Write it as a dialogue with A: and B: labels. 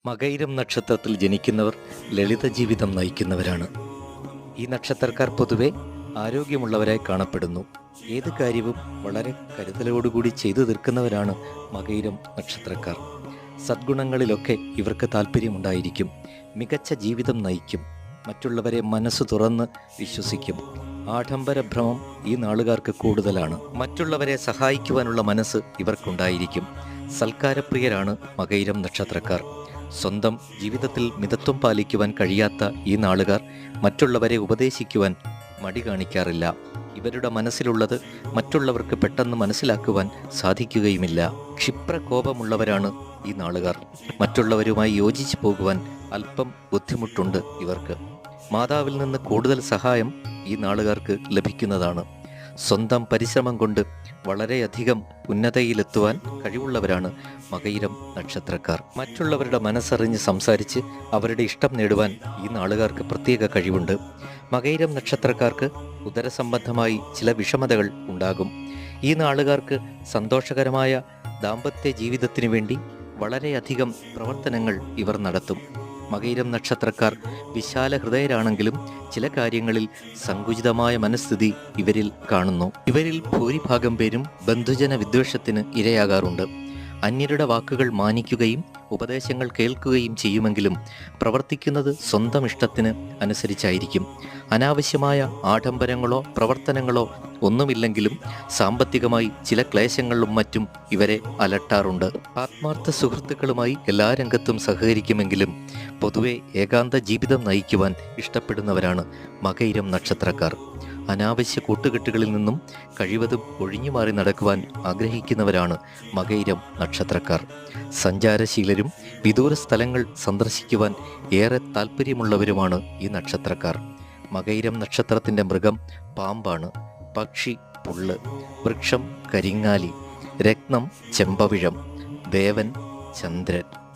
A: മകയിരം നക്ഷത്രത്തിൽ ജനിക്കുന്നവർ ലളിത ജീവിതം നയിക്കുന്നവരാണ്. ഈ നക്ഷത്രക്കാർ പൊതുവെ ആരോഗ്യമുള്ളവരായി കാണപ്പെടുന്നു. ഏത് കാര്യവും വളരെ കരുതലോടുകൂടി ചെയ്തു തീർക്കുന്നവരാണ് മകയിരം നക്ഷത്രക്കാർ. സദ്ഗുണങ്ങളിലൊക്കെ ഇവർക്ക് താല്പര്യമുണ്ടായിരിക്കും. മികച്ച ജീവിതം നയിക്കും. മറ്റുള്ളവരെ മനസ്സ് തുറന്ന് വിശ്വസിക്കും. ആഡംബരഭ്രമം ഈ നാളുകാർക്ക് കൂടുതലാണ്. മറ്റുള്ളവരെ സഹായിക്കുവാനുള്ള മനസ്സ് ഇവർക്കുണ്ടായിരിക്കും. സൽക്കാരപ്രിയരാണ് മകയിരം നക്ഷത്രക്കാർ. സ്വന്തം ജീവിതത്തിൽ മിതത്വം പാലിക്കുവാൻ കഴിയാത്ത ഈ നാളുകാർ മറ്റുള്ളവരെ ഉപദേശിക്കുവാൻ മടി കാണിക്കാറില്ല. ഇവരുടെ മനസ്സിലുള്ളത് മറ്റുള്ളവർക്ക് പെട്ടെന്ന് മനസ്സിലാക്കുവാൻ സാധിക്കുകയുമില്ല. ക്ഷിപ്രകോപമുള്ളവരാണ് ഈ നാളുകാർ. മറ്റുള്ളവരുമായി യോജിച്ചു പോകുവാൻ അല്പം ബുദ്ധിമുട്ടുണ്ട് ഇവർക്ക്. മാതാവിൽ നിന്ന് കൂടുതൽ സഹായം ഈ നാളുകാർക്ക് ലഭിക്കുന്നതാണ്. സ്വന്തം പരിശ്രമം കൊണ്ട് വളരെയധികം ഉന്നതയിലെത്തുവാൻ കഴിവുള്ളവരാണ് മകയിരം നക്ഷത്രക്കാർ. മറ്റുള്ളവരുടെ മനസ്സറിഞ്ഞ് സംസാരിച്ച് അവരുടെ ഇഷ്ടം നേടുവാൻ ഈ നാളുകാർക്ക് പ്രത്യേക കഴിവുണ്ട്. മകയിരം നക്ഷത്രക്കാർക്ക് ഉദരസംബന്ധമായി ചില വിഷമതകൾ ഉണ്ടാകും. ഈ നാളുകാർക്ക് സന്തോഷകരമായ ദാമ്പത്യ ജീവിതത്തിനു വേണ്ടി വളരെയധികം പ്രവർത്തനങ്ങൾ ഇവർ നടത്തും. മകയിരം നക്ഷത്രക്കാർ വിശാല ഹൃദയരാണെങ്കിലും ചില കാര്യങ്ങളിൽ സങ്കുചിതമായ മനസ്ഥിതി ഇവരിൽ കാണുന്നു. ഇവരിൽ ഭൂരിഭാഗം പേരും ബന്ധുജന വിദ്വേഷത്തിന് ഇരയാകാറുണ്ട്. അന്യരുടെ വാക്കുകൾ മാനിക്കുകയും ഉപദേശങ്ങൾ കേൾക്കുകയും ചെയ്യുമെങ്കിലും പ്രവർത്തിക്കുന്നത് സ്വന്തം ഇഷ്ടത്തിന് അനുസരിച്ചായിരിക്കും. അനാവശ്യമായ ആഡംബരങ്ങളോ പ്രവർത്തനങ്ങളോ ഒന്നുമില്ലെങ്കിലും സാമ്പത്തികമായി ചില ക്ലേശങ്ങളിലും മറ്റും ഇവരെ അലട്ടാറുണ്ട്. ആത്മാർത്ഥ സുഹൃത്തുക്കളുമായി എല്ലാ രംഗത്തും സഹകരിക്കുമെങ്കിലും പൊതുവെ ഏകാന്ത ജീവിതം നയിക്കുവാൻ ഇഷ്ടപ്പെടുന്നവരാണ് മകയിരം നക്ഷത്രക്കാർ. അനാവശ്യ കൂട്ടുകെട്ടുകളിൽ നിന്നും കഴിവതും ഒഴിഞ്ഞുമാറി നടക്കുവാൻ ആഗ്രഹിക്കുന്നവരാണ് മകയിരം നക്ഷത്രക്കാർ. സഞ്ചാരശീലരും വിദൂര സ്ഥലങ്ങൾ സന്ദർശിക്കുവാൻ ഏറെ താല്പര്യമുള്ളവരുമാണ് ഈ നക്ഷത്രക്കാർ. മകയിരം നക്ഷത്രത്തിൻ്റെ മൃഗം പാമ്പാണ്. പക്ഷി പുള്ള്, വൃക്ഷം കരിങ്ങാലി, രത്നം ചെമ്പവിഴം, ദേവൻ ചന്ദ്രൻ.